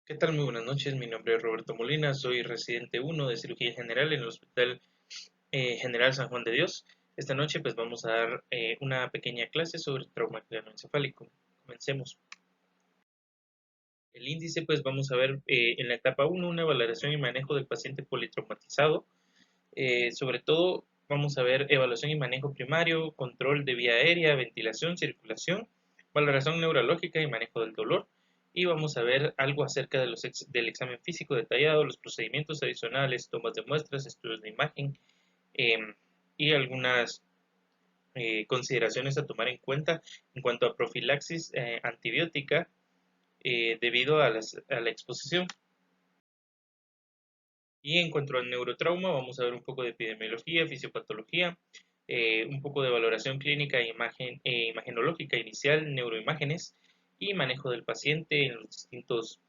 ¿Qué tal? Muy buenas noches. Mi nombre es Roberto Molina. Soy residente 1 de cirugía general en el Hospital General San Juan de Dios. Esta noche pues vamos a dar una pequeña clase sobre trauma craneoencefálico. Comencemos. El índice pues vamos a ver en la etapa 1 una valoración y manejo del paciente politraumatizado. Sobre todo vamos a ver evaluación y manejo primario, control de vía aérea, ventilación, circulación, valoración neurológica y manejo del dolor. Y vamos a ver algo acerca de del examen físico detallado, los procedimientos adicionales, tomas de muestras, estudios de imagen eh, y algunas consideraciones a tomar en cuenta en cuanto a profilaxis antibiótica debido a la exposición. Y en cuanto al neurotrauma, vamos a ver un poco de epidemiología, fisiopatología, un poco de valoración clínica e imagenológica inicial, neuroimágenes y manejo del paciente en los distintos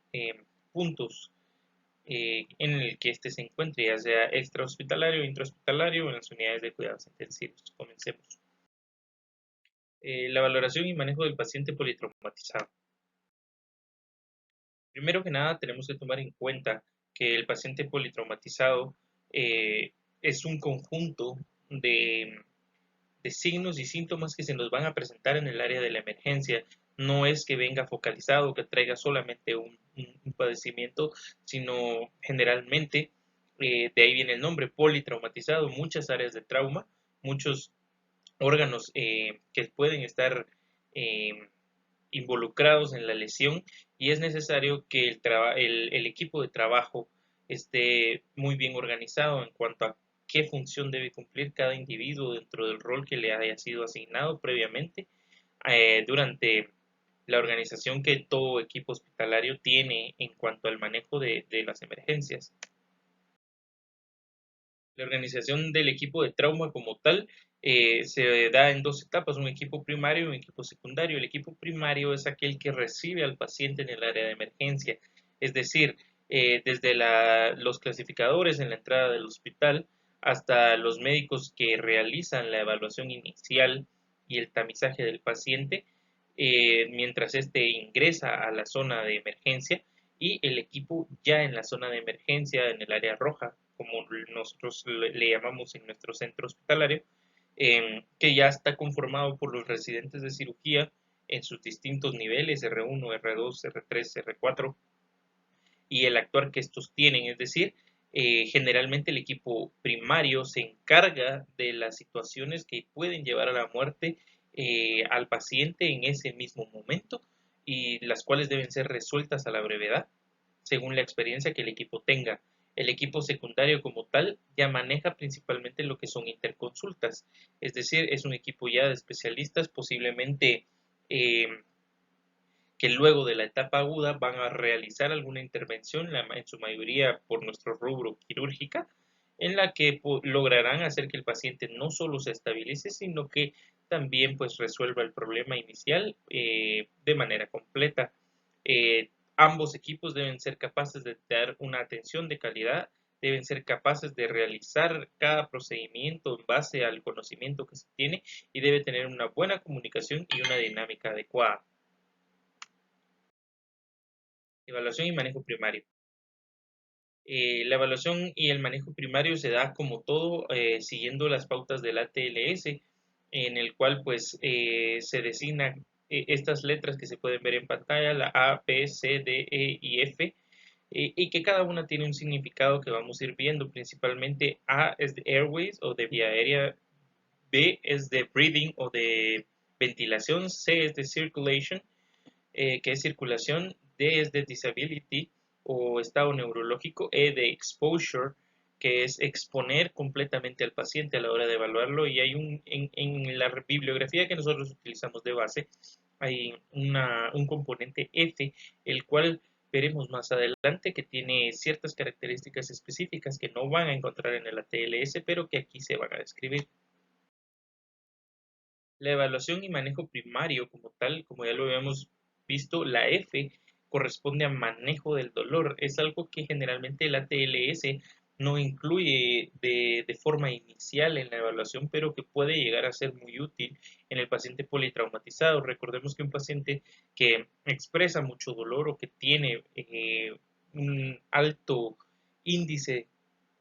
puntos en el que éste se encuentre, ya sea extrahospitalario, intrahospitalario o en las unidades de cuidados intensivos. Comencemos. La valoración y manejo del paciente politraumatizado. Primero que nada, tenemos que tomar en cuenta que el paciente politraumatizado eh, es un conjunto de signos y síntomas que se nos van a presentar en el área de la emergencia. No es que venga focalizado, que traiga solamente un padecimiento, sino generalmente, de ahí viene el nombre, politraumatizado, muchas áreas de trauma, muchos órganos que pueden estar eh, involucrados en la lesión y es necesario que el equipo de trabajo esté muy bien organizado en cuanto a qué función debe cumplir cada individuo dentro del rol que le haya sido asignado previamente durante la organización que todo equipo hospitalario tiene en cuanto al manejo de las emergencias. La organización del equipo de trauma como tal se da en dos etapas, un equipo primario y un equipo secundario. El equipo primario es aquel que recibe al paciente en el área de emergencia, es decir, desde los clasificadores en la entrada del hospital hasta los médicos que realizan la evaluación inicial y el tamizaje del paciente mientras éste ingresa a la zona de emergencia y el equipo ya en la zona de emergencia, en el área roja, como nosotros le llamamos en nuestro centro hospitalario, que ya está conformado por los residentes de cirugía en sus distintos niveles, R1, R2, R3, R4, y el actuar que estos tienen, es decir, generalmente el equipo primario se encarga de las situaciones que pueden llevar a la muerte al paciente en ese mismo momento y las cuales deben ser resueltas a la brevedad según la experiencia que el equipo tenga. El equipo secundario como tal ya maneja principalmente lo que son interconsultas, es decir, es un equipo ya de especialistas, posiblemente eh, que luego de la etapa aguda van a realizar alguna intervención, en su mayoría por nuestro rubro quirúrgica, en la que lograrán hacer que el paciente no solo se estabilice, sino que también pues resuelva el problema inicial de manera completa. Ambos equipos deben ser capaces de dar una atención de calidad, deben ser capaces de realizar cada procedimiento en base al conocimiento que se tiene y debe tener una buena comunicación y una dinámica adecuada. Evaluación y manejo primario. La evaluación y el manejo primario se da como todo siguiendo las pautas del ATLS, en el cual pues se designan estas letras que se pueden ver en pantalla, la A, B, C, D, E y F, y que cada una tiene un significado que vamos a ir viendo. Principalmente A es de airways o de vía aérea, B es de breathing o de ventilación, C es de circulation, que es circulación, D es de disability o estado neurológico, E de exposure, que es exponer completamente al paciente a la hora de evaluarlo, y hay en la bibliografía que nosotros utilizamos de base, hay un componente F, el cual veremos más adelante que tiene ciertas características específicas que no van a encontrar en el ATLS, pero que aquí se van a describir. La evaluación y manejo primario como tal, como ya lo habíamos visto, la F corresponde a manejo del dolor. Es algo que generalmente el ATLS no incluye de forma inicial en la evaluación, pero que puede llegar a ser muy útil en el paciente politraumatizado. Recordemos que un paciente que expresa mucho dolor o que tiene un alto índice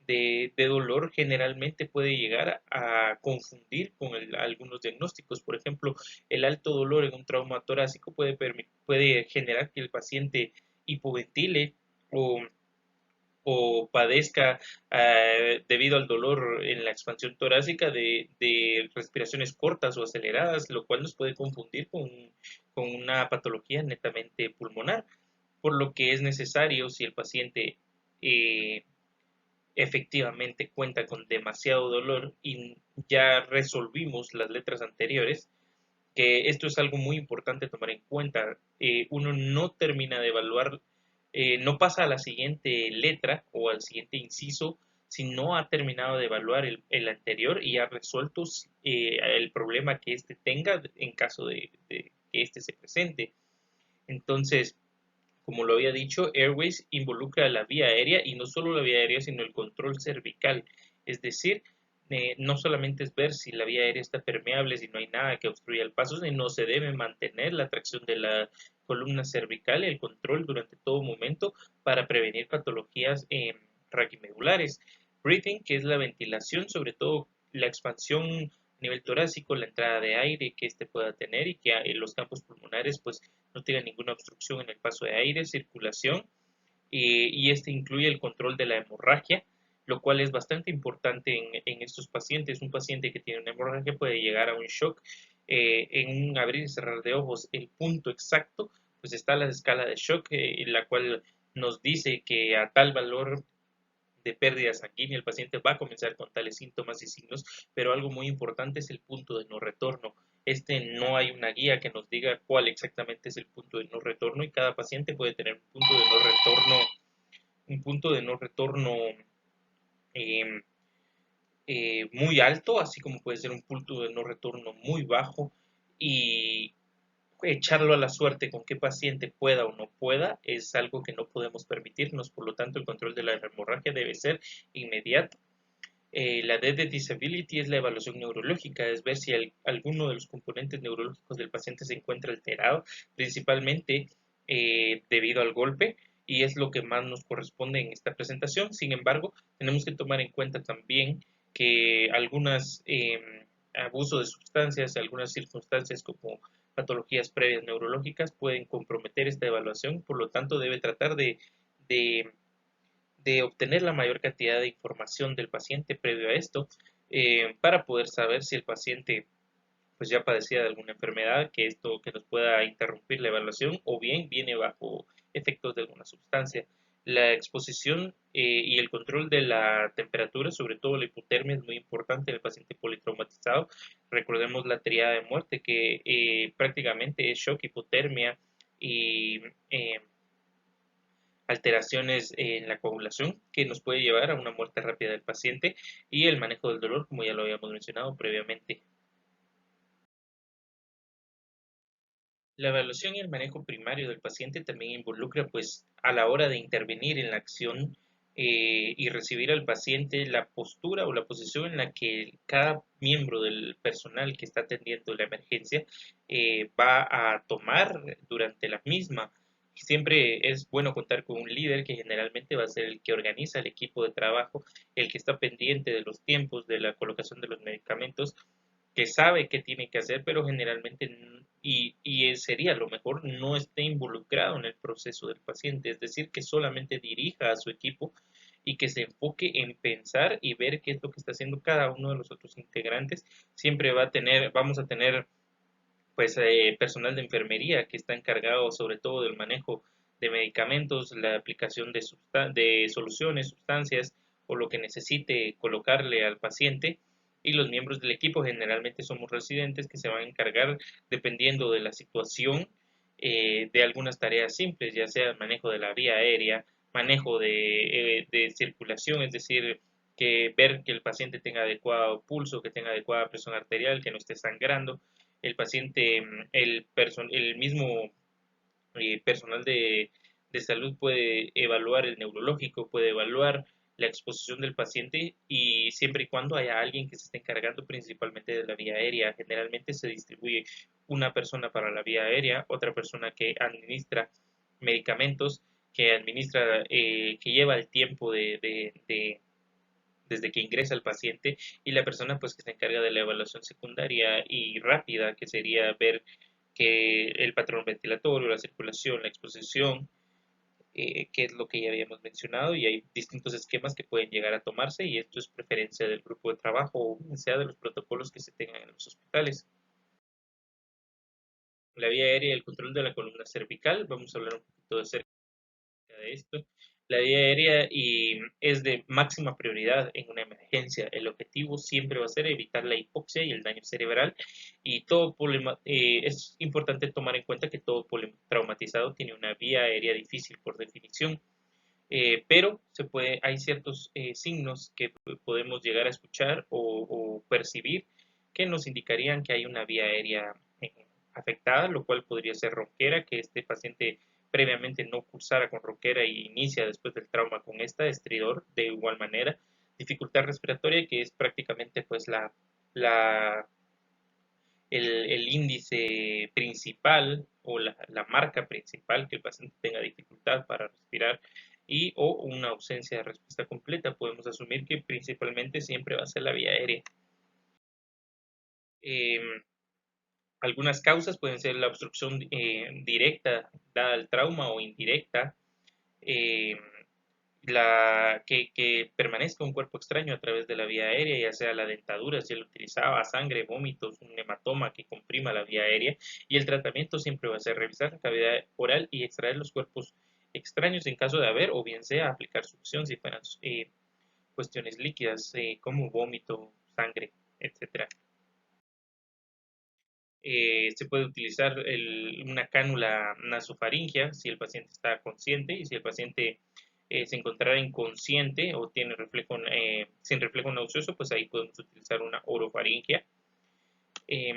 de dolor generalmente puede llegar a confundir con algunos diagnósticos. Por ejemplo, el alto dolor en un trauma torácico puede generar que el paciente hipoventile o padezca debido al dolor en la expansión torácica de respiraciones cortas o aceleradas, lo cual nos puede confundir con una patología netamente pulmonar, por lo que es necesario, si el paciente eh, efectivamente cuenta con demasiado dolor y ya resolvimos las letras anteriores, que esto es algo muy importante tomar en cuenta. Uno no termina de evaluar, no pasa a la siguiente letra o al siguiente inciso si no ha terminado de evaluar el anterior y ha resuelto el problema que éste tenga en caso de que éste se presente. Entonces, como lo había dicho, Airways involucra la vía aérea y no solo la vía aérea, sino el control cervical. Es decir, no solamente es ver si la vía aérea está permeable, si no hay nada que obstruya el paso, sino se debe mantener la tracción de la columna cervical y el control durante todo momento para prevenir patologías raquimedulares. Breathing, que es la ventilación, sobre todo la expansión a nivel torácico, la entrada de aire que éste pueda tener y que en los campos pulmonares pues no tenga ninguna obstrucción en el paso de aire, circulación, y este incluye el control de la hemorragia, lo cual es bastante importante en estos pacientes. Un paciente que tiene una hemorragia puede llegar a un shock en un abrir y cerrar de ojos. El punto exacto, pues está la escala de shock, en la cual nos dice que a tal valor de pérdida sanguínea, el paciente va a comenzar con tales síntomas y signos, pero algo muy importante es el punto de no retorno. No hay una guía que nos diga cuál exactamente es el punto de no retorno y cada paciente puede tener un punto de no retorno eh, muy alto, así como puede ser un punto de no retorno muy bajo y echarlo a la suerte con qué paciente pueda o no pueda es algo que no podemos permitirnos, por lo tanto el control de la hemorragia debe ser inmediato. La D de Disability es la evaluación neurológica, es ver si alguno de los componentes neurológicos del paciente se encuentra alterado, principalmente debido al golpe, y es lo que más nos corresponde en esta presentación. Sin embargo, tenemos que tomar en cuenta también que algunos abusos de sustancias, algunas circunstancias como patologías previas neurológicas pueden comprometer esta evaluación, por lo tanto debe tratar de de obtener la mayor cantidad de información del paciente previo a esto para poder saber si el paciente pues ya padecía de alguna enfermedad que nos pueda interrumpir la evaluación o bien viene bajo efectos de alguna sustancia. La exposición y el control de la temperatura, sobre todo la hipotermia, es muy importante en el paciente politraumatizado. Recordemos la triada de muerte que prácticamente es shock, hipotermia y alteraciones en la coagulación que nos puede llevar a una muerte rápida del paciente y el manejo del dolor, como ya lo habíamos mencionado previamente. La evaluación y el manejo primario del paciente también involucra, pues, a la hora de intervenir en la acción y recibir al paciente la postura o la posición en la que cada miembro del personal que está atendiendo la emergencia va a tomar durante la misma. Siempre es bueno contar con un líder que generalmente va a ser el que organiza el equipo de trabajo, el que está pendiente de los tiempos, de la colocación de los medicamentos que sabe qué tiene que hacer, pero generalmente, sería lo mejor, no esté involucrado en el proceso del paciente, es decir, que solamente dirija a su equipo y que se enfoque en pensar y ver qué es lo que está haciendo cada uno de los otros integrantes. Siempre vamos a tener pues personal de enfermería que está encargado sobre todo del manejo de medicamentos, la aplicación de soluciones, sustancias o lo que necesite colocarle al paciente y los miembros del equipo generalmente somos residentes que se van a encargar dependiendo de la situación de algunas tareas simples, ya sea el manejo de la vía aérea, manejo de circulación, es decir, que ver que el paciente tenga adecuado pulso, que tenga adecuada presión arterial, que no esté sangrando, el paciente, el mismo personal de salud puede evaluar el neurológico, puede evaluar la exposición del paciente y siempre y cuando haya alguien que se esté encargando principalmente de la vía aérea. Generalmente se distribuye una persona para la vía aérea, otra persona que administra medicamentos, que administra, que lleva el tiempo desde que ingresa el paciente y la persona pues que se encarga de la evaluación secundaria y rápida, que sería ver que el patrón ventilatorio, la circulación, la exposición, que es lo que ya habíamos mencionado, y hay distintos esquemas que pueden llegar a tomarse y esto es preferencia del grupo de trabajo o bien sea de los protocolos que se tengan en los hospitales. La vía aérea y el control de la columna cervical, vamos a hablar un poquito de esto. La vía aérea es de máxima prioridad en una emergencia. El objetivo siempre va a ser evitar la hipoxia y el daño cerebral. Y todo problema, es importante tomar en cuenta que todo traumatizado tiene una vía aérea difícil por definición. Pero hay ciertos signos que podemos llegar a escuchar o percibir que nos indicarían que hay una vía aérea afectada, lo cual podría ser ronquera, que este paciente previamente no cursara con ronquera y inicia después del trauma con esta, estridor de igual manera, dificultad respiratoria, que es prácticamente pues la el índice principal o la marca principal que el paciente tenga dificultad para respirar y o una ausencia de respuesta completa. Podemos asumir que principalmente siempre va a ser la vía aérea. Eh, Algunas causas pueden ser la obstrucción directa dada al trauma o indirecta, eh, que permanezca un cuerpo extraño a través de la vía aérea, ya sea la dentadura, si él utilizaba sangre, vómitos, un hematoma que comprima la vía aérea, y el tratamiento siempre va a ser revisar la cavidad oral y extraer los cuerpos extraños en caso de haber, o bien sea aplicar succión si fueran cuestiones líquidas como vómito, sangre, etcétera. Se puede utilizar una cánula nasofaringia si el paciente está consciente y si el paciente se encontrara inconsciente o tiene reflejo, sin reflejo nauseoso, pues ahí podemos utilizar una orofaringia. Eh,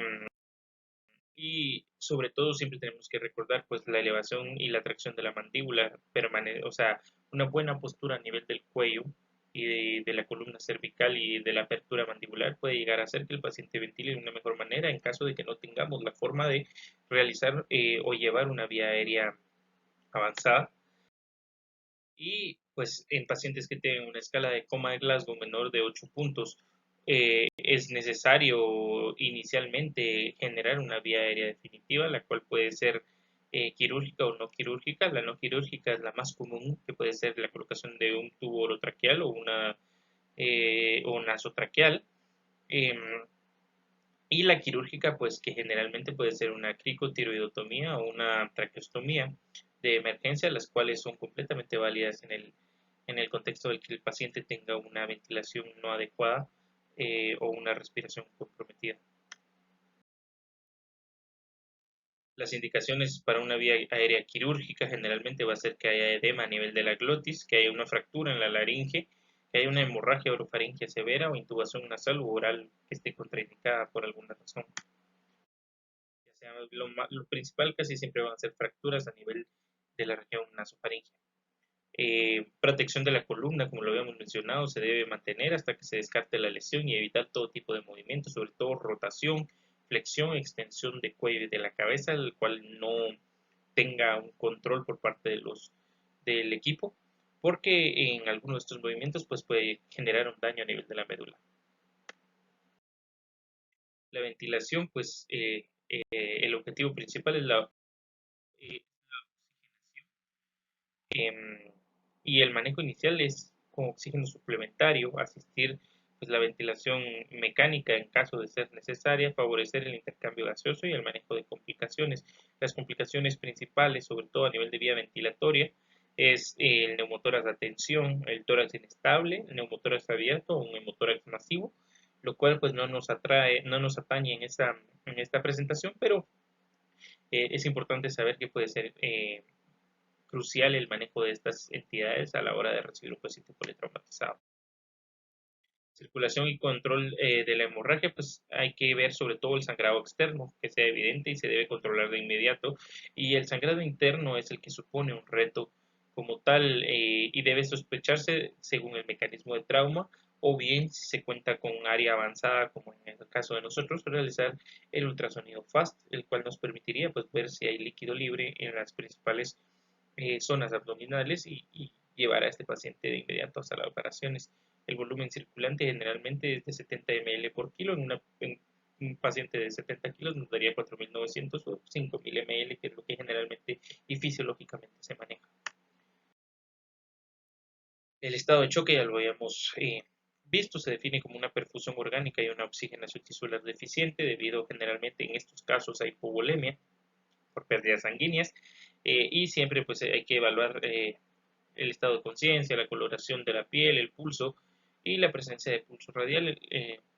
y sobre todo siempre tenemos que recordar pues la elevación y la tracción de la mandíbula, o sea, una buena postura a nivel del cuello y de la columna cervical y de la apertura mandibular puede llegar a hacer que el paciente ventile de una mejor manera en caso de que no tengamos la forma de realizar o llevar una vía aérea avanzada. Y pues en pacientes que tienen una escala de coma de Glasgow menor de 8 puntos, es necesario inicialmente generar una vía aérea definitiva, la cual puede ser quirúrgica o no quirúrgica. La no quirúrgica es la más común, que puede ser la colocación de un tubo orotraqueal o nasotraqueal. Eh, y la quirúrgica, pues que generalmente puede ser una cricotiroidotomía o una traqueostomía de emergencia, las cuales son completamente válidas en el contexto del que el paciente tenga una ventilación no adecuada o una respiración comprometida. Las indicaciones para una vía aérea quirúrgica generalmente va a ser que haya edema a nivel de la glotis, que haya una fractura en la laringe, que haya una hemorragia orofaringia severa o intubación nasal u oral que esté contraindicada por alguna razón. Ya sea lo principal casi siempre van a ser fracturas a nivel de la región nasofaringia. Protección de la columna, como lo habíamos mencionado, se debe mantener hasta que se descarte la lesión y evitar todo tipo de movimiento, sobre todo rotación, flexión, extensión de cuello y de la cabeza, el cual no tenga un control por parte del equipo, porque en algunos de estos movimientos pues, puede generar un daño a nivel de la médula. La ventilación, pues el objetivo principal es la Em, y el manejo inicial es con oxígeno suplementario, asistir pues, la ventilación mecánica en caso de ser necesaria, favorecer el intercambio gaseoso y el manejo de complicaciones. Las complicaciones principales, sobre todo a nivel de vía ventilatoria, es el neumotórax de tensión, el tórax inestable, el neumotórax abierto o un neumotórax masivo, lo cual pues no nos atañe en esta presentación, pero es importante saber que puede ser crucial el manejo de estas entidades a la hora de recibir un paciente politraumatizado. Circulación y control de la hemorragia, pues hay que ver sobre todo el sangrado externo, que sea evidente y se debe controlar de inmediato. Y el sangrado interno es el que supone un reto como tal y debe sospecharse según el mecanismo de trauma o bien si se cuenta con un área avanzada como en el caso de nosotros realizar el ultrasonido FAST, el cual nos permitiría pues ver si hay líquido libre en las principales zonas abdominales y llevar a este paciente de inmediato a sala de operaciones. El volumen circulante generalmente es de 70 ml por kilo. En un paciente de 70 kilos nos daría 4.900 o 5.000 ml, que es lo que generalmente y fisiológicamente se maneja. El estado de choque ya lo habíamos visto, se define como una perfusión orgánica y una oxigenación tisular deficiente, debido generalmente en estos casos a hipovolemia por pérdidas sanguíneas, y siempre pues hay que evaluar el estado de conciencia, la coloración de la piel, el pulso y la presencia de pulso radial,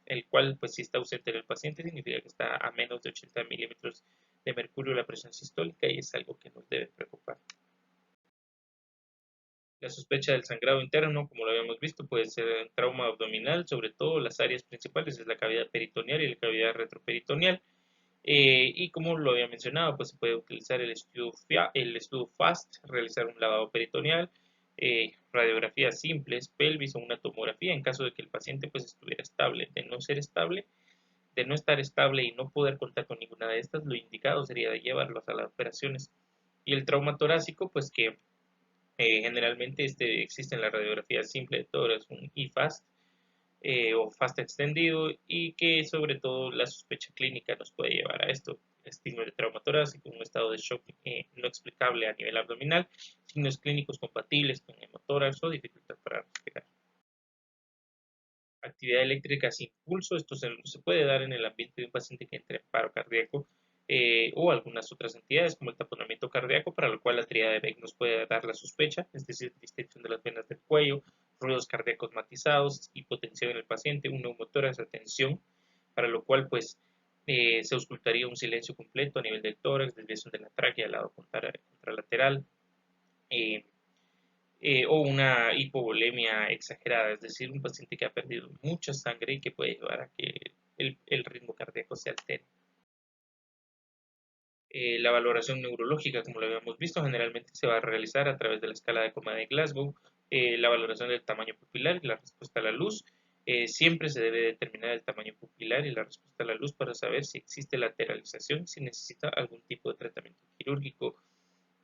el cual pues si está ausente en el paciente significa que está a menos de 80 milímetros de mercurio la presión sistólica y es algo que nos debe preocupar. La sospecha del sangrado interno, como lo habíamos visto, puede ser un trauma abdominal, sobre todo las áreas principales es la cavidad peritoneal y la cavidad retroperitoneal. Y como lo había mencionado, pues se puede utilizar el estudio FAST, realizar un lavado peritoneal, radiografías simples, pelvis o una tomografía en caso de que el paciente pues estuviera estable. De no ser estable, de no estar estable y no poder contar con ninguna de estas, lo indicado sería de llevarlos a las operaciones. Y el trauma torácico, pues que generalmente existe en la radiografía simple de tórax, un IFAST, o FAST extendido y que sobre todo la sospecha clínica nos puede llevar a esto. Estigma de trauma torácico, un estado de shock no explicable a nivel abdominal, signos clínicos compatibles con hemotórax o dificultad para respirar. Actividad eléctrica sin pulso, esto se puede dar en el ambiente de un paciente que entre en paro cardíaco o algunas otras entidades como el taponamiento cardíaco, para lo cual la triada de Beck nos puede dar la sospecha, es decir, distensión de las venas del cuello, ruidos cardíacos matizados, hipotensión en el paciente, un neumotórax, atención, para lo cual pues se auscultaría un silencio completo a nivel del tórax, desviación de la tráquea al lado contralateral, eh, o una hipovolemia exagerada, es decir, un paciente que ha perdido mucha sangre y que puede llevar a que el ritmo cardíaco se altere. La valoración neurológica, como lo habíamos visto, generalmente se va a realizar a través de la escala de coma de Glasgow, la valoración del tamaño pupilar y la respuesta a la luz. Siempre se debe determinar el tamaño pupilar y la respuesta a la luz para saber si existe lateralización, si necesita algún tipo de tratamiento quirúrgico.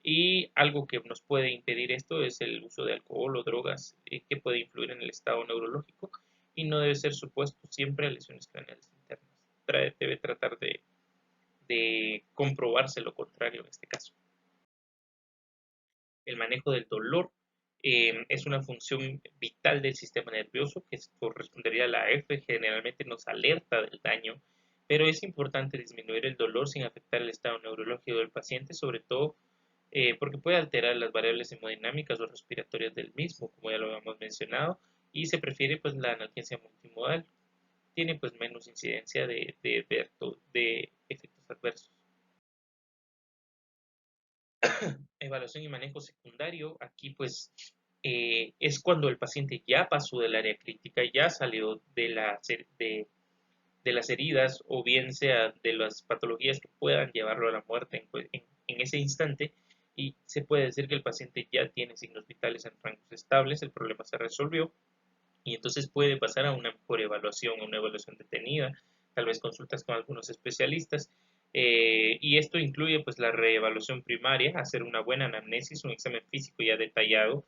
Y algo que nos puede impedir esto es el uso de alcohol o drogas que puede influir en el estado neurológico y no debe ser supuesto siempre a lesiones craneales internas. Debe tratar de comprobarse lo contrario en este caso. El manejo del dolor es una función vital del sistema nervioso que correspondería a la F, generalmente nos alerta del daño, pero es importante disminuir el dolor sin afectar el estado neurológico del paciente, sobre todo porque puede alterar las variables hemodinámicas o respiratorias del mismo, como ya lo habíamos mencionado, y se prefiere pues la analgesia multimodal. Tiene pues menos incidencia de efectos adversos. Evaluación y manejo secundario, aquí pues es cuando el paciente ya pasó del área crítica, ya salió de las heridas o bien sea de las patologías que puedan llevarlo a la muerte en ese instante y se puede decir que el paciente ya tiene signos vitales en rangos estables, el problema se resolvió y entonces puede pasar a una mejor evaluación, a una evaluación detenida, tal vez consultas con algunos especialistas y esto incluye pues la reevaluación primaria, hacer una buena anamnesis, un examen físico ya detallado,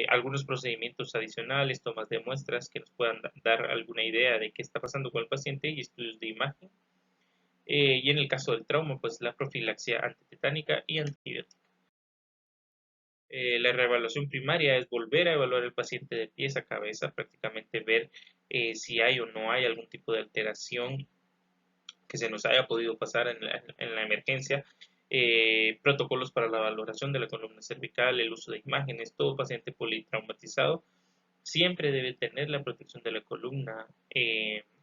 algunos procedimientos adicionales, tomas de muestras que nos puedan dar alguna idea de qué está pasando con el paciente y estudios de imagen. Y en el caso del trauma, pues la profilaxia antitetánica y antibiótica. La reevaluación primaria es volver a evaluar el paciente de pies a cabeza, prácticamente ver si hay o no hay algún tipo de alteración que se nos haya podido pasar en la emergencia, protocolos para la valoración de la columna cervical, el uso de imágenes, todo paciente politraumatizado siempre debe tener la protección de la columna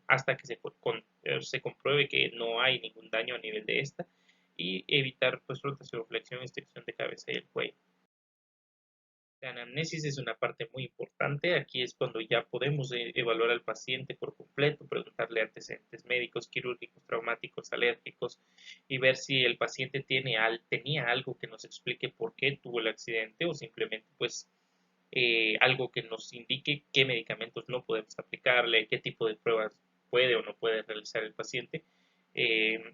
hasta que se compruebe que no hay ningún daño a nivel de esta y evitar pues rotación, flexión, extensión de cabeza y el cuello. La anamnesis es una parte muy importante. Aquí es cuando ya podemos evaluar al paciente por completo, preguntarle antecedentes médicos, quirúrgicos, traumáticos, alérgicos y ver si el paciente tenía algo que nos explique por qué tuvo el accidente o simplemente pues algo que nos indique qué medicamentos no podemos aplicarle, qué tipo de pruebas puede o no puede realizar el paciente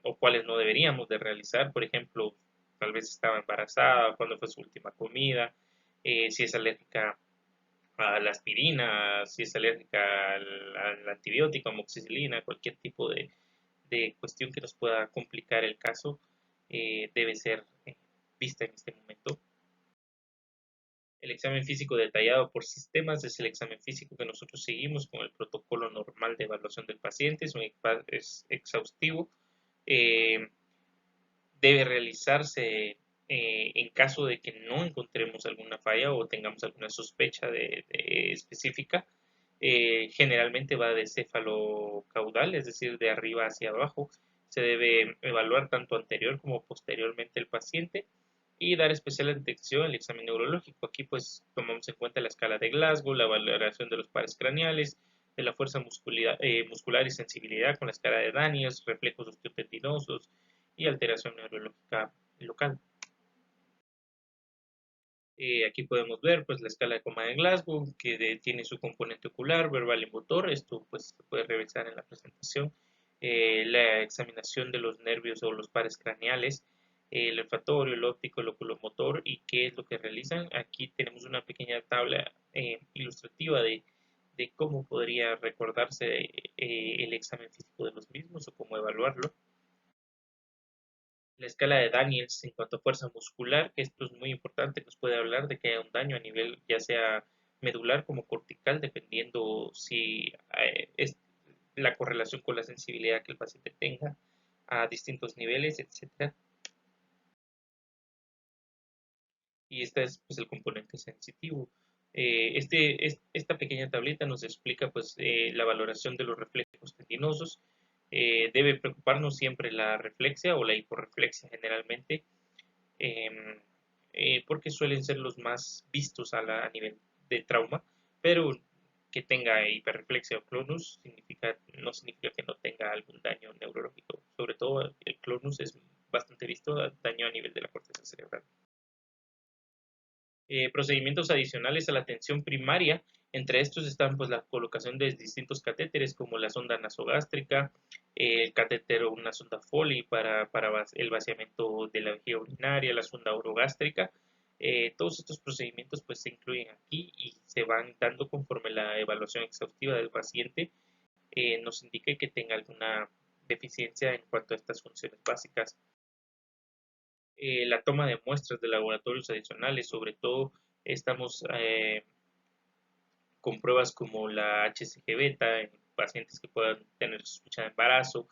o cuáles no deberíamos de realizar. Por ejemplo, tal vez estaba embarazada, cuándo fue su última comida, si es alérgica a la aspirina, si es alérgica al antibiótico, amoxicilina, cualquier tipo de cuestión que nos pueda complicar el caso, debe ser vista en este momento. El examen físico detallado por sistemas es el examen físico que nosotros seguimos con el protocolo normal de evaluación del paciente, es exhaustivo. Eh, Debe realizarse en caso de que no encontremos alguna falla o tengamos alguna sospecha específica. Generalmente va de céfalo caudal, es decir, de arriba hacia abajo. Se debe evaluar tanto anterior como posteriormente el paciente y dar especial atención al examen neurológico. Aquí pues tomamos en cuenta la escala de Glasgow, la valoración de los pares craneales, de la fuerza muscular y sensibilidad con la escala de Daniels, reflejos osteotendinosos, y alteración neurológica local. Aquí podemos ver pues la escala de coma de Glasgow tiene su componente ocular, verbal y motor. Esto pues se puede revisar en la presentación. La examinación de los nervios o los pares craneales, el olfatorio, el óptico, el oculomotor y qué es lo que realizan. Aquí tenemos una pequeña tabla ilustrativa de cómo podría recordarse el examen físico de los mismos o cómo evaluarlo. La escala de Daniels en cuanto a fuerza muscular, que esto es muy importante, nos puede hablar de que hay un daño a nivel ya sea medular como cortical, dependiendo si es la correlación con la sensibilidad que el paciente tenga a distintos niveles, etcétera. Y este es pues, el componente sensitivo. Esta pequeña tablita nos explica pues, la valoración de los reflejos tendinosos. Debe preocuparnos siempre la reflexia o la hiporreflexia generalmente, eh, porque suelen ser los más vistos a nivel de trauma, pero que tenga hiperreflexia o clonus no significa que no tenga algún daño neurológico. Sobre todo el clonus es bastante visto, daño a nivel de la corteza cerebral. Procedimientos adicionales a la atención primaria. Entre estos están pues, la colocación de distintos catéteres como la sonda nasogástrica, el catéter o una sonda Foley para el vaciamiento de la vejiga urinaria, la sonda orogástrica. Todos estos procedimientos pues, se incluyen aquí y se van dando conforme la evaluación exhaustiva del paciente nos indique que tenga alguna deficiencia en cuanto a estas funciones básicas. La toma de muestras de laboratorios adicionales, sobre todo estamos con pruebas como la HCG beta en pacientes que puedan tener sospecha de embarazo,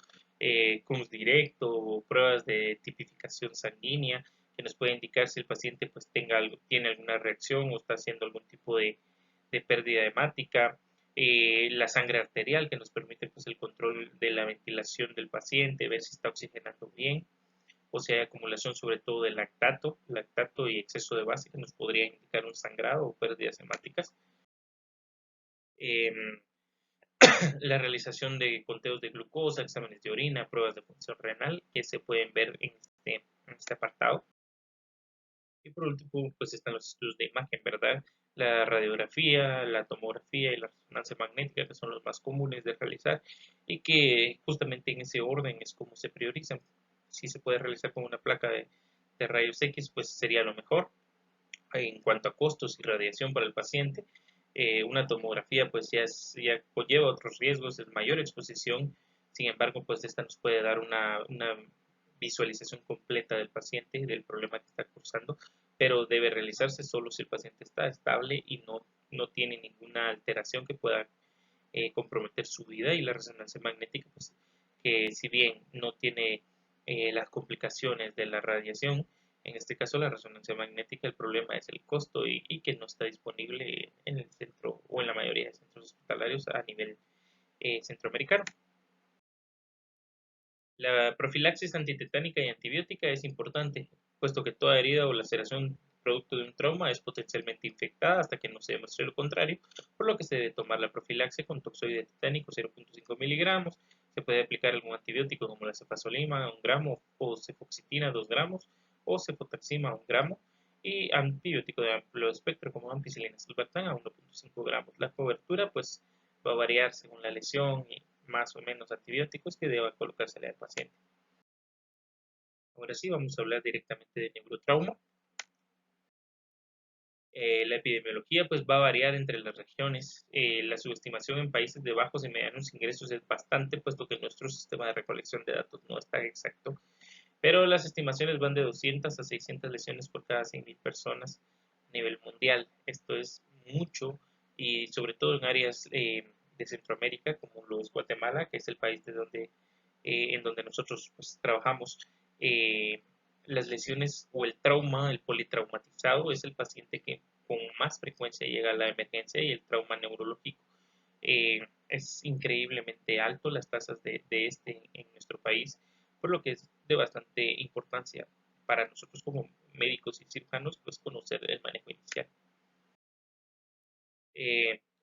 CRUS directo o pruebas de tipificación sanguínea que nos puede indicar si el paciente pues tiene alguna reacción o está haciendo algún tipo de pérdida hemática, la sangre arterial que nos permite pues el control de la ventilación del paciente, ver si está oxigenando bien o si hay acumulación sobre todo de lactato y exceso de base que nos podría indicar un sangrado o pérdidas hemáticas. Eh, la realización de conteos de glucosa, exámenes de orina, pruebas de función renal que se pueden ver en este apartado. Y por último, pues están los estudios de imagen, ¿verdad? La radiografía, la tomografía y la resonancia magnética, que son los más comunes de realizar y que justamente en ese orden es como se priorizan. Si se puede realizar con una placa de rayos X, pues sería lo mejor. En cuanto a costos y radiación para el paciente, una tomografía pues ya conlleva otros riesgos, es mayor exposición, sin embargo pues esta nos puede dar una visualización completa del paciente y del problema que está cursando, pero debe realizarse solo si el paciente está estable y no tiene ninguna alteración que pueda comprometer su vida, y la resonancia magnética pues que si bien no tiene las complicaciones de la radiación, en este caso la resonancia magnética, el problema es el costo y que no está disponible en el centro o en la mayoría de centros hospitalarios a nivel centroamericano. La profilaxis antitetánica y antibiótica es importante, puesto que toda herida o laceración producto de un trauma es potencialmente infectada hasta que no se demuestre lo contrario, por lo que se debe tomar la profilaxia con toxoide titánico 0.5 miligramos. Se puede aplicar algún antibiótico como la cefazolima 1 gramo o cefoxitina 2 gramos o cefotaxima 1 gramo y antibiótico de amplio espectro como ampicilina sulfatán a 1.5 gramos. La cobertura pues va a variar según la lesión y más o menos antibióticos que deba colocársele al paciente. Ahora sí, vamos a hablar directamente de neurotrauma. La epidemiología pues va a variar entre las regiones. La subestimación en países de bajos y medianos ingresos es bastante, puesto que nuestro sistema de recolección de datos no es tan exacto. Pero las estimaciones van de 200 a 600 lesiones por cada 100.000 personas a nivel mundial. Esto es mucho y sobre todo en áreas de Centroamérica, como lo es Guatemala, que es el país en donde nosotros pues, trabajamos. Eh, las lesiones o el trauma, el politraumatizado, es el paciente que con más frecuencia llega a la emergencia y el trauma neurológico. Es increíblemente alto las tasas de este en nuestro país, por lo que es de bastante importancia para nosotros como médicos y cirujanos pues conocer el manejo inicial.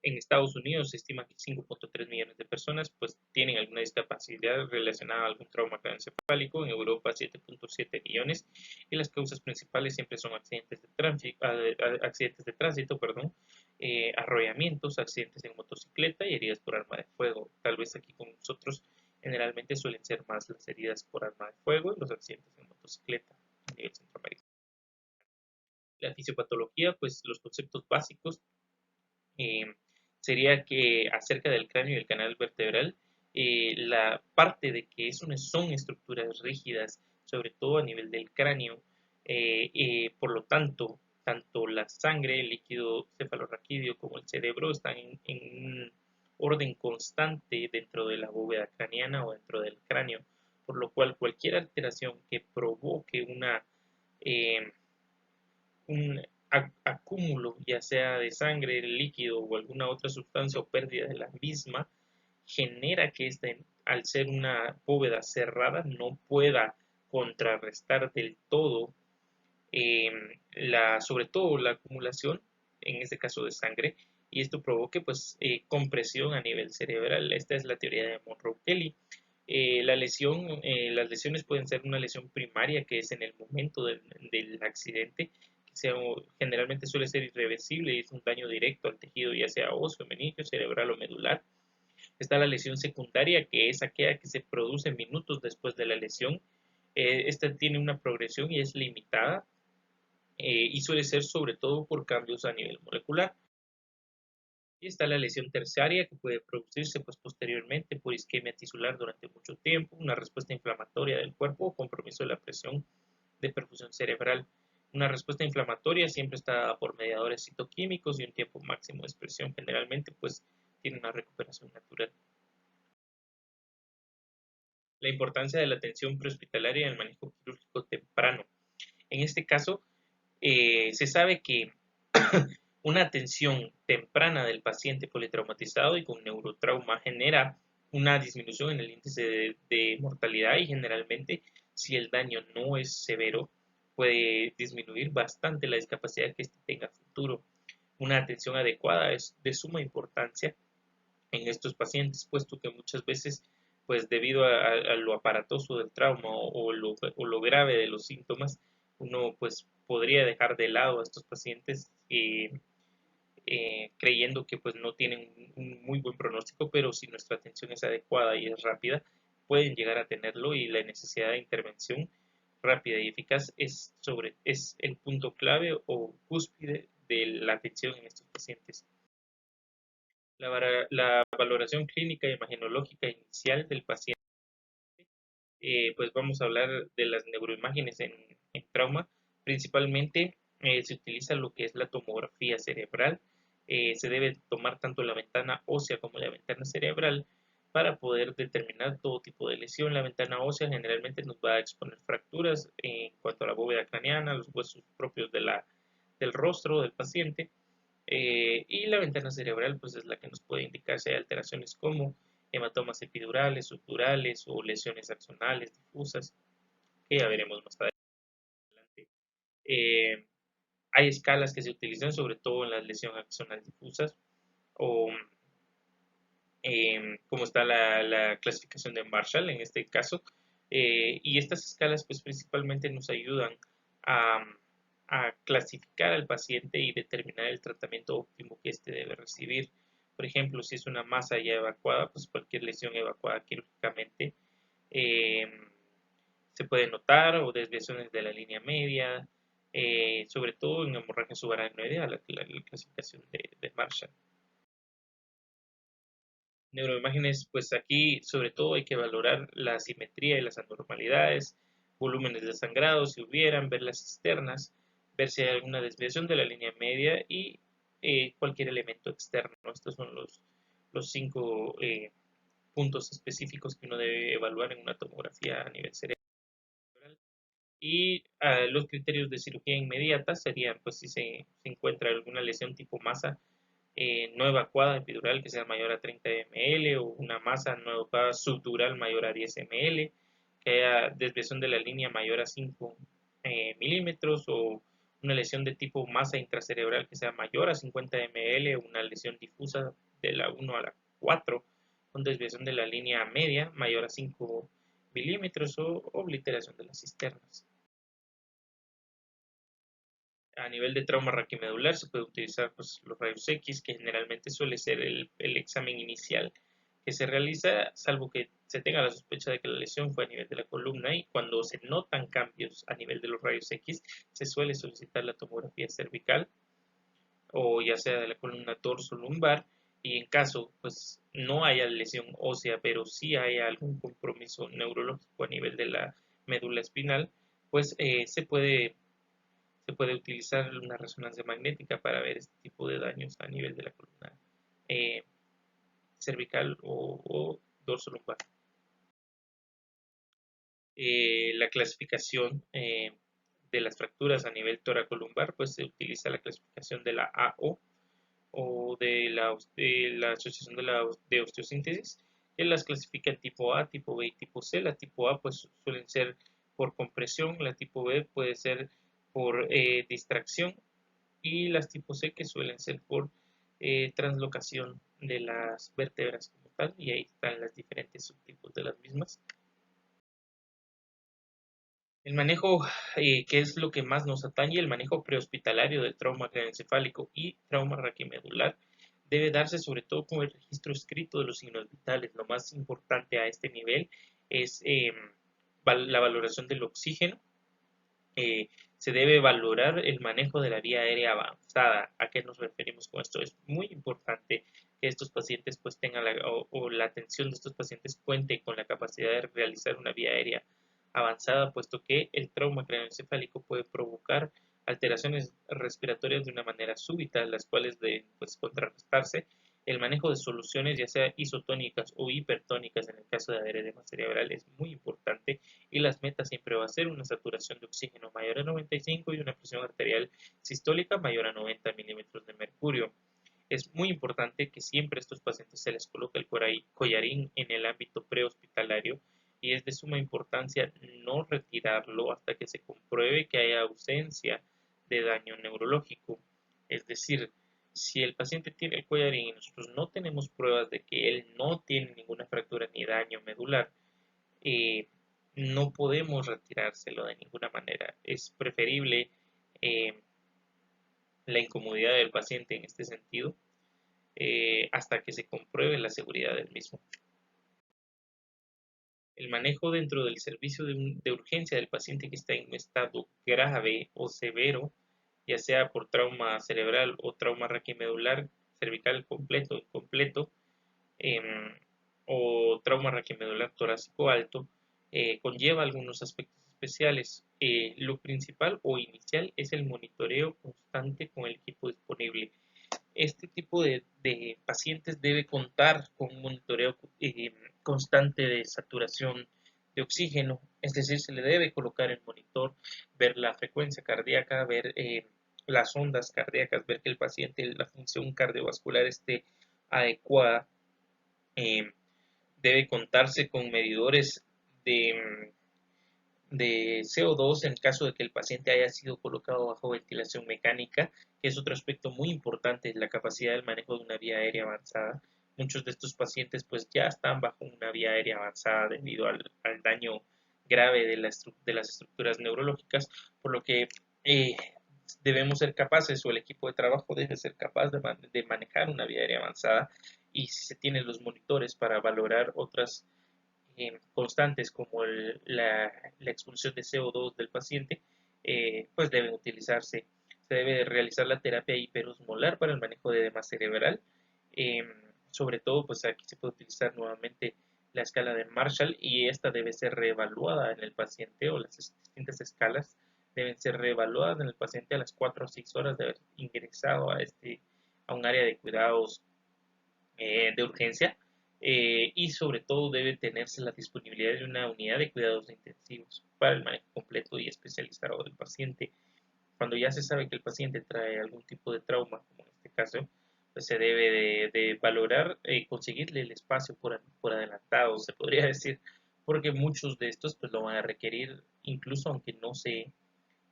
En Estados Unidos se estima que 5.3 millones de personas pues tienen alguna discapacidad relacionada a algún trauma craneoencefálico, en Europa 7.7 millones y las causas principales siempre son accidentes de tránsito, perdón, arrollamientos, accidentes en motocicleta y heridas por arma de fuego. Tal vez aquí con nosotros generalmente suelen ser más las heridas por arma de fuego y los accidentes en motocicleta a nivel centroamericano. La fisiopatología, pues los conceptos básicos eh, sería que acerca del cráneo y el canal vertebral, la parte de que son estructuras rígidas, sobre todo a nivel del cráneo, por lo tanto, tanto la sangre, el líquido cefalorraquídeo como el cerebro están en un orden constante dentro de la bóveda craneana o dentro del cráneo, por lo cual cualquier alteración que provoque eh, un acúmulo, ya sea de sangre, líquido o alguna otra sustancia o pérdida de la misma, genera que al ser una bóveda cerrada, no pueda contrarrestar del todo, eh, sobre todo la acumulación, en este caso de sangre, y esto provoque pues compresión a nivel cerebral. Esta es la teoría de Monroe-Kelly. Las lesiones pueden ser una lesión primaria, que es en el momento del accidente, generalmente suele ser irreversible y es un daño directo al tejido, ya sea óseo, meningio, cerebral o medular. Está la lesión secundaria, que es aquella que se produce minutos después de la lesión. Esta tiene una progresión y es limitada y suele ser sobre todo por cambios a nivel molecular. Y está la lesión terciaria, que puede producirse pues, posteriormente por isquemia tisular durante mucho tiempo, una respuesta inflamatoria del cuerpo o compromiso de la presión de perfusión cerebral. Una respuesta inflamatoria siempre está dada por mediadores citoquímicos y un tiempo máximo de expresión. Generalmente pues tiene una recuperación natural. La importancia de la atención prehospitalaria y el manejo quirúrgico temprano. En este caso, se sabe que una atención temprana del paciente politraumatizado y con neurotrauma genera una disminución en el índice de mortalidad y generalmente si el daño no es severo puede disminuir bastante la discapacidad que éste tenga futuro. Una atención adecuada es de suma importancia en estos pacientes, puesto que muchas veces, pues debido a lo aparatoso del trauma o lo grave de los síntomas, uno pues podría dejar de lado a estos pacientes creyendo que pues no tienen un muy buen pronóstico, pero si nuestra atención es adecuada y es rápida, pueden llegar a tenerlo y la necesidad de intervención rápida y eficaz es el punto clave o cúspide de la atención en estos pacientes. La valoración clínica y imagenológica inicial del paciente, pues vamos a hablar de las neuroimágenes en trauma. Principalmente se utiliza lo que es la tomografía cerebral. Se debe tomar tanto la ventana ósea como la ventana cerebral para poder determinar todo tipo de lesión. La ventana ósea generalmente nos va a exponer fracturas en cuanto a la bóveda craneana, los huesos propios del rostro del paciente. Y la ventana cerebral pues es la que nos puede indicar si hay alteraciones como hematomas epidurales, subdurales o lesiones axonales difusas, que ya veremos más adelante. Eh, Hay escalas que se utilizan sobre todo en las lesiones axonal difusas o como está la clasificación de Marshall en este caso. Y estas escalas pues principalmente nos ayudan a, a clasificar al paciente y determinar el tratamiento óptimo que éste debe recibir. Por ejemplo, si es una masa ya evacuada, pues cualquier lesión evacuada quirúrgicamente eh, se puede notar, o desviaciones de la línea media, sobre todo en hemorragia subaracnoidea, la clasificación de Marshall. Neuroimágenes, pues aquí sobre todo hay que valorar la asimetría y las anormalidades, volúmenes de sangrado si hubieran, ver las cisternas, ver si hay alguna desviación de la línea media y cualquier elemento externo. Estos son los 5 puntos específicos que uno debe evaluar en una tomografía a nivel cerebral. Y los criterios de cirugía inmediata serían, pues, si se encuentra alguna lesión tipo masa no evacuada epidural que sea mayor a 30 ml o una masa no evacuada subdural mayor a 10 ml, que haya desviación de la línea mayor a 5 milímetros o una lesión de tipo masa intracerebral que sea mayor a 50 ml o una lesión difusa de la 1 a la 4 con desviación de la línea media mayor a 5 milímetros o obliteración de las cisternas. A nivel de trauma raquimedular se puede utilizar pues, los rayos X, que generalmente suele ser el examen inicial que se realiza, salvo que se tenga la sospecha de que la lesión fue a nivel de la columna y cuando se notan cambios a nivel de los rayos X, se suele solicitar la tomografía cervical o ya sea de la columna torso-lumbar y en caso pues no haya lesión ósea, pero sí haya algún compromiso neurológico a nivel de la médula espinal, pues se puede utilizar una resonancia magnética para ver este tipo de daños a nivel de la columna eh, cervical o dorso lumbar. La clasificación de las fracturas a nivel toracolumbar, pues se utiliza la clasificación de la AO o de la Asociación de Osteosíntesis, que las clasifica en tipo A, tipo B y tipo C. La tipo A pues suelen ser por compresión, la tipo B puede ser por distracción y las tipo C que suelen ser por translocación de las vértebras como tal, y ahí están las diferentes subtipos de las mismas. El manejo, que es lo que más nos atañe, el manejo prehospitalario del trauma craneoencefálico y trauma raquimedular, debe darse sobre todo con el registro escrito de los signos vitales. Lo más importante a este nivel es la valoración del oxígeno. Se debe valorar el manejo de la vía aérea avanzada. ¿A qué nos referimos con esto? Es muy importante que estos pacientes pues tengan o la atención de estos pacientes cuente con la capacidad de realizar una vía aérea avanzada, puesto que el trauma craneoencefálico puede provocar alteraciones respiratorias de una manera súbita, las cuales deben pues, contrarrestarse. El manejo de soluciones, ya sea isotónicas o hipertónicas, en el caso de edema cerebral, es muy importante y las metas siempre va a ser una saturación de oxígeno mayor a 95 y una presión arterial sistólica mayor a 90 milímetros de mercurio. Es muy importante que siempre a estos pacientes se les coloque el collarín en el ámbito prehospitalario y es de suma importancia no retirarlo hasta que se compruebe que haya ausencia de daño neurológico. Es decir, si el paciente tiene el collarín y nosotros no tenemos pruebas de que él no tiene ninguna fractura ni daño medular, eh, no podemos retirárselo de ninguna manera. Es preferible eh, la incomodidad del paciente en este sentido hasta que se compruebe la seguridad del mismo. El manejo dentro del servicio de urgencia del paciente que está en un estado grave o severo, ya sea por trauma cerebral o trauma raquimedular cervical completo, incompleto, eh, o trauma raquimedular torácico alto, conlleva algunos aspectos especiales. Lo principal o inicial es el monitoreo constante con el equipo disponible. Este tipo de pacientes debe contar con un monitoreo constante de saturación de oxígeno, es decir, se le debe colocar el monitor, ver la frecuencia cardíaca, ver las ondas cardíacas, ver que el paciente, la función cardiovascular esté adecuada. Eh, Debe contarse con medidores de de CO2 en caso de que el paciente haya sido colocado bajo ventilación mecánica, que es otro aspecto muy importante, la capacidad del manejo de una vía aérea avanzada. Muchos de estos pacientes pues ya están bajo una vía aérea avanzada debido al daño grave de las estructuras neurológicas, por lo que eh, debemos ser capaces o el equipo de trabajo debe ser capaz de manejar una vía aérea avanzada, y si se tienen los monitores para valorar otras constantes como la expulsión de CO2 del paciente, pues deben utilizarse. Se debe realizar la terapia hiperosmolar para el manejo de edema cerebral. Eh, Sobre todo, pues aquí se puede utilizar nuevamente la escala de Marshall, y esta debe ser reevaluada en el paciente, o las distintas escalas deben ser reevaluadas en el paciente a las 4 o 6 horas de haber ingresado a un área de cuidados de urgencia, y sobre todo debe tenerse la disponibilidad de una unidad de cuidados intensivos para el manejo completo y especializado del paciente. Cuando ya se sabe que el paciente trae algún tipo de trauma, como en este caso, pues se debe de valorar, conseguirle el espacio por adelantado, se podría decir, porque muchos de estos pues lo van a requerir incluso aunque no se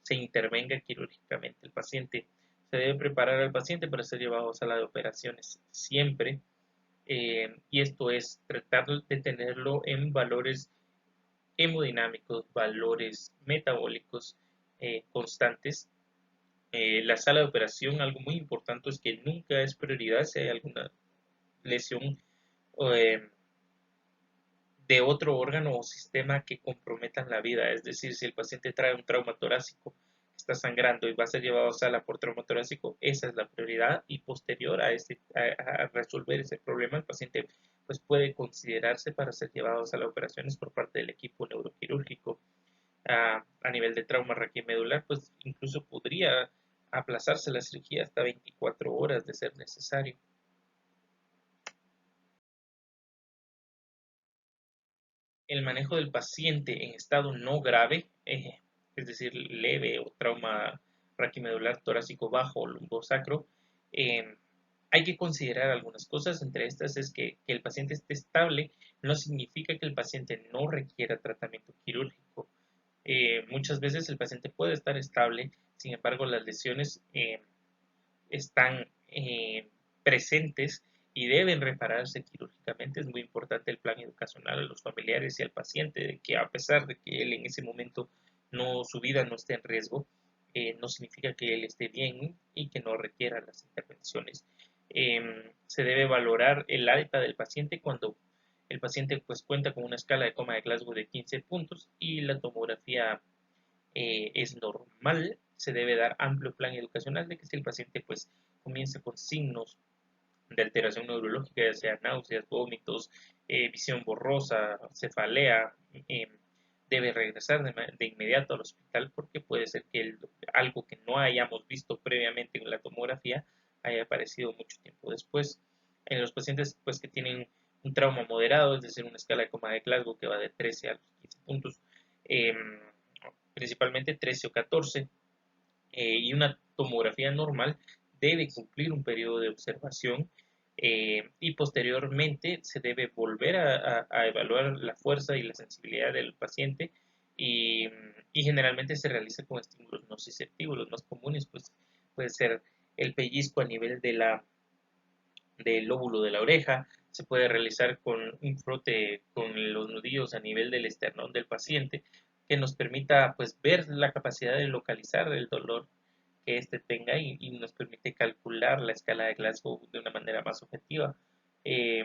intervenga quirúrgicamente. El paciente se debe preparar al paciente para ser llevado a sala de operaciones siempre, y esto es tratar de tenerlo en valores hemodinámicos, valores metabólicos constantes. La sala de operación, algo muy importante es que nunca es prioridad si hay alguna lesión eh, de otro órgano o sistema que comprometan la vida. Es decir, si el paciente trae un trauma torácico, está sangrando y va a ser llevado a sala por trauma torácico, esa es la prioridad, y posterior a resolver ese problema, el paciente pues puede considerarse para ser llevado a sala de operaciones por parte del equipo neuroquirúrgico. A nivel de trauma raquimedular, pues incluso podría aplazarse la cirugía hasta 24 horas de ser necesario. El manejo del paciente en estado no grave, es decir, leve o trauma raquimedular torácico bajo o lumbosacro, eh, hay que considerar algunas cosas. Entre estas es que el paciente esté estable no significa que el paciente no requiera tratamiento quirúrgico. Muchas veces el paciente puede estar estable, sin embargo las lesiones están presentes y deben repararse quirúrgicamente. Es muy importante el plan educacional a los familiares y al paciente, de que a pesar de que él en ese momento su vida no esté en riesgo, no significa que él esté bien y que no requiera las intervenciones. Se debe valorar el alta del paciente cuando el paciente pues cuenta con una escala de coma de Glasgow de 15 puntos y la tomografía es normal. Se debe dar amplio plan educacional de que si el paciente pues comienza con signos de alteración neurológica, ya sea náuseas, vómitos, visión borrosa, cefalea, eh, debe regresar de inmediato al hospital, porque puede ser que algo que no hayamos visto previamente en la tomografía haya aparecido mucho tiempo después. En los pacientes pues que tienen un trauma moderado, es decir, una escala de coma de Glasgow que va de 13 a los 15 puntos, eh, principalmente 13 o 14, y una tomografía normal, debe cumplir un periodo de observación, y posteriormente se debe volver a evaluar la fuerza y la sensibilidad del paciente, y, y generalmente se realiza con estímulos nociceptivos. Los más comunes pues puede ser el pellizco a nivel del lóbulo de la oreja. Se puede realizar con un frote con los nudillos a nivel del esternón del paciente, que nos permita pues ver la capacidad de localizar el dolor que éste tenga, y nos permite calcular la escala de Glasgow de una manera más objetiva. Eh,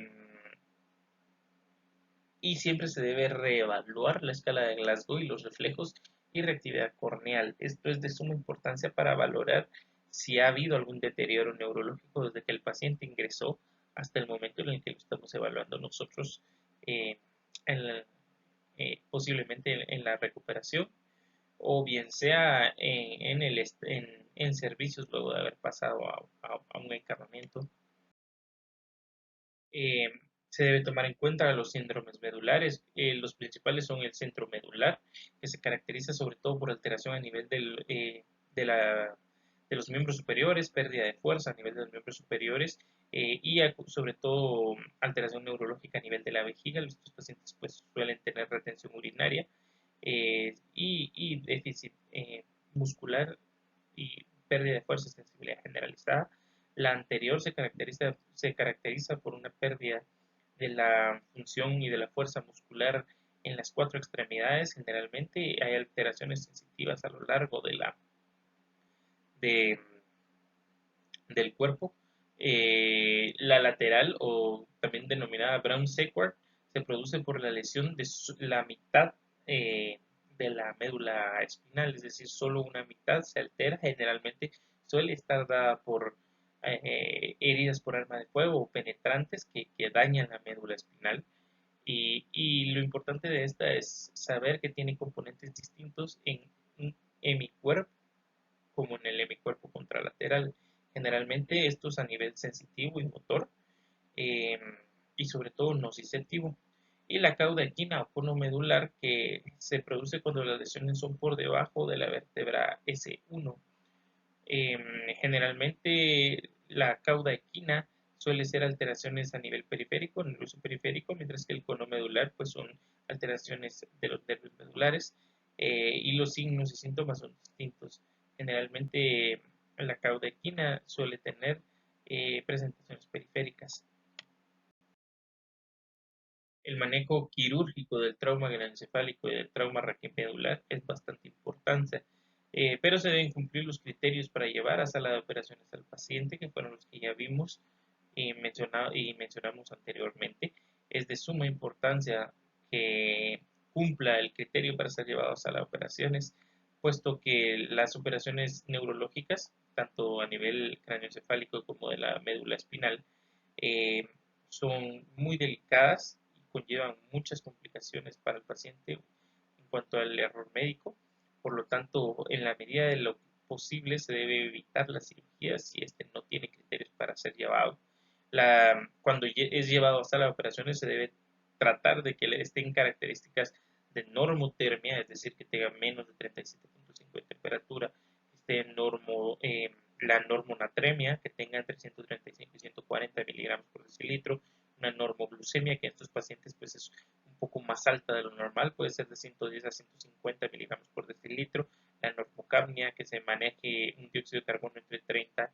y siempre se debe reevaluar la escala de Glasgow y los reflejos y reactividad corneal. Esto es de suma importancia para valorar si ha habido algún deterioro neurológico desde que el paciente ingresó hasta el momento en el que lo estamos evaluando nosotros, eh, en posiblemente en la recuperación, o bien sea en servicios luego de haber pasado a un encarnamiento. Eh, Se debe tomar en cuenta los síndromes medulares. Los principales son el centro medular, que se caracteriza sobre todo por alteración a nivel de, de los miembros superiores, pérdida de fuerza a nivel de los miembros superiores, sobre todo alteración neurológica a nivel de la vejiga. Estos pacientes pues, suelen tener retención urinaria, y déficit muscular y pérdida de fuerza y sensibilidad generalizada. La anterior se caracteriza por una pérdida de la función y de la fuerza muscular en las cuatro extremidades. Generalmente hay alteraciones sensitivas a lo largo de, del cuerpo. La lateral, o también denominada Brown-Séquard, se produce por la lesión de la mitad de la médula espinal, es decir, solo una mitad se altera. Generalmente suele estar dada por heridas por arma de fuego o penetrantes que dañan la médula espinal. Y lo importante de esta es saber que tiene componentes distintos en un hemicuerpo como en el hemicuerpo contralateral. Generalmente estos a nivel sensitivo y motor, eh, y sobre todo nociceptivo. Y la cauda equina o cono medular, que se produce cuando las lesiones son por debajo de la vértebra S1. Eh, Generalmente la cauda equina suele ser alteraciones a nivel periférico, en el uso periférico, mientras que el cono medular pues son alteraciones de los nervios medulares, y los signos y síntomas son distintos. Generalmente la cauda equina suele tener presentaciones periféricas. El manejo quirúrgico del trauma craneoencefálico y del trauma raquimedular es bastante importante, pero se deben cumplir los criterios para llevar a sala de operaciones al paciente, que fueron los que ya vimos y mencionamos anteriormente. Es de suma importancia que cumpla el criterio para ser llevado a sala de operaciones, puesto que las operaciones neurológicas, tanto a nivel craneoencefálico como de la médula espinal, eh, son muy delicadas y conllevan muchas complicaciones para el paciente en cuanto al error médico. Por lo tanto, en la medida de lo posible se debe evitar la cirugía si este no tiene criterios para ser llevado. Cuando es llevado a sala de operaciones se debe tratar de que le estén características de normotermia, es decir, que tenga menos de 37.5 de temperatura, que esté la normonatremia, que tenga entre 135 y 140 miligramos por decilitro, una normoglucemia, que en estos pacientes pues es un poco más alta de lo normal, puede ser de 110 a 150 miligramos por decilitro, la normocapnia, que se maneje un dióxido de carbono entre 30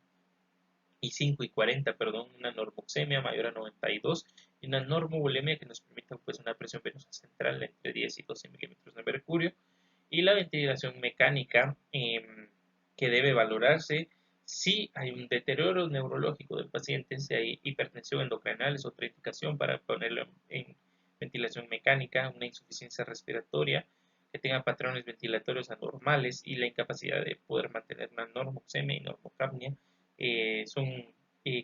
y 5 y 40, perdón, una normoxemia mayor a 92 y una normobulimia que nos permita pues una presión venosa central entre 10 y 12 milímetros de mercurio, y la ventilación mecánica, que debe valorarse si hay un deterioro neurológico del paciente, si hay hipertensión endocrinal, es otra indicación para ponerlo en ventilación mecánica, una insuficiencia respiratoria, que tenga patrones ventilatorios anormales y la incapacidad de poder mantener una normoxemia y normocapnia. Son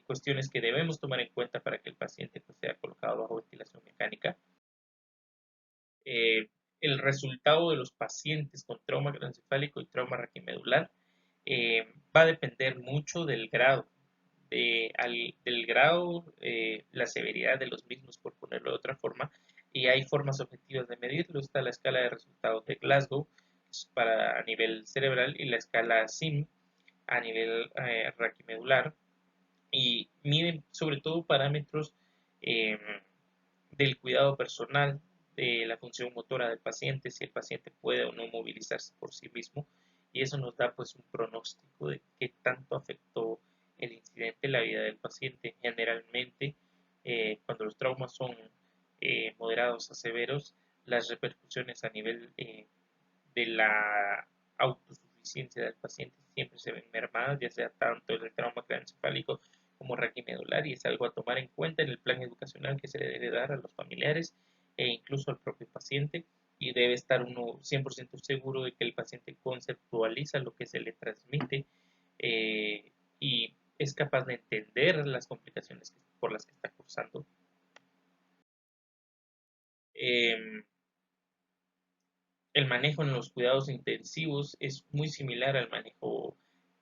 cuestiones que debemos tomar en cuenta para que el paciente pues, sea colocado bajo ventilación mecánica. eh, el resultado de los pacientes con trauma craneoencefálico y trauma raquimedular va a depender mucho del grado, la severidad de los mismos, por ponerlo de otra forma, y hay formas objetivas de medirlo. Está la escala de resultados de Glasgow, que es a nivel cerebral, y la escala SIM a nivel raquimedular, y miden sobre todo parámetros eh, del cuidado personal, de la función motora del paciente, si el paciente puede o no movilizarse por sí mismo, y eso nos da pues un pronóstico de qué tanto afectó el incidente en la vida del paciente. Generalmente, cuando los traumas son moderados a severos, las repercusiones a nivel de la autosuficiencia del paciente siempre se ven mermadas, ya sea tanto en el trauma craneoencefálico como raquimedular, y es algo a tomar en cuenta en el plan educacional que se le debe dar a los familiares e incluso al propio paciente, y debe estar uno 100% seguro de que el paciente conceptualiza lo que se le transmite, y es capaz de entender las complicaciones por las que está cursando. Eh, el manejo en los cuidados intensivos es muy similar al manejo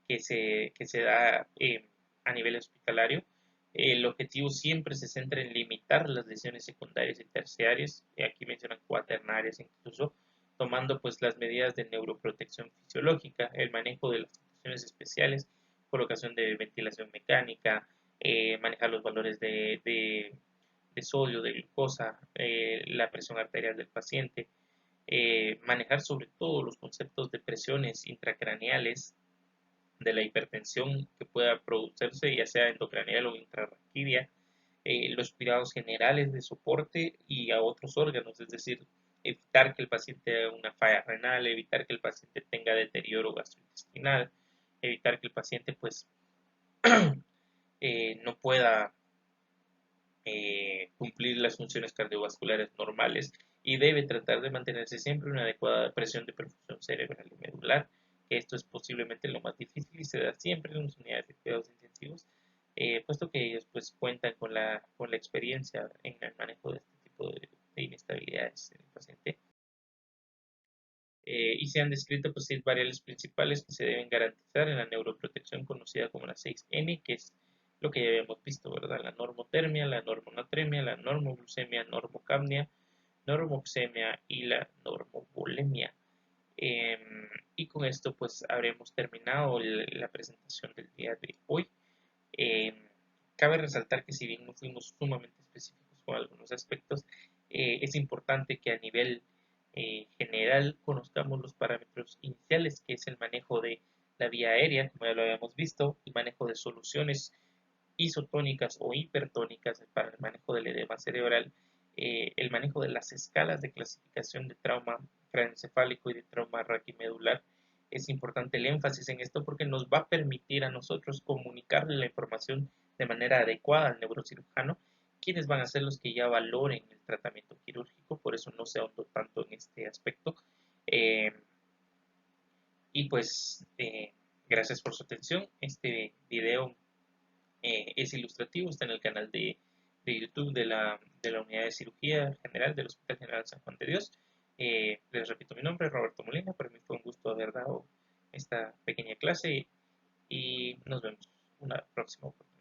que se da a nivel hospitalario. El objetivo siempre se centra en limitar las lesiones secundarias y terciarias, aquí mencionan cuaternarias incluso, tomando pues las medidas de neuroprotección fisiológica, el manejo de las situaciones especiales, colocación de ventilación mecánica, manejar los valores de sodio, de glucosa, la presión arterial del paciente, manejar sobre todo los conceptos de presiones intracraneales, de la hipertensión que pueda producirse, ya sea endocraneal o intrarraquídea, los cuidados generales de soporte y a otros órganos, es decir, evitar que el paciente haga una falla renal, evitar que el paciente tenga deterioro gastrointestinal, evitar que el paciente pues no pueda cumplir las funciones cardiovasculares normales y debe tratar de mantenerse siempre una adecuada presión de perfusión cerebral y medular. Esto es posiblemente lo más difícil y se da siempre en las unidades de cuidados intensivos, puesto que ellos pues cuentan con la experiencia en el manejo de este tipo de inestabilidades en el paciente. Y se han descrito pues 6 variables principales que se deben garantizar en la neuroprotección conocida como la 6N, que es lo que ya habíamos visto, ¿verdad? La normotermia, la normonatremia, la normoglucemia, normocapnia, normoxemia y la normovolemia. Eh, y con esto pues habremos terminado la presentación del día de hoy. Eh, Cabe resaltar que si bien no fuimos sumamente específicos con algunos aspectos, es importante que a nivel general conozcamos los parámetros iniciales, que es el manejo de la vía aérea, como ya lo habíamos visto, el manejo de soluciones isotónicas o hipertónicas para el manejo del edema cerebral, el manejo de las escalas de clasificación de trauma craneoencefálico y de trauma raquimedular. Es importante el énfasis en esto porque nos va a permitir a nosotros comunicarle la información de manera adecuada al neurocirujano, quienes van a ser los que ya valoren el tratamiento quirúrgico, por eso no se ahondó tanto en este aspecto. Eh, y pues, gracias por su atención. Este video es ilustrativo, está en el canal de YouTube de la Unidad de Cirugía General del Hospital General San Juan de Dios. Les repito mi nombre, Roberto Molina. Para mí fue un gusto haber dado esta pequeña clase y nos vemos una próxima oportunidad.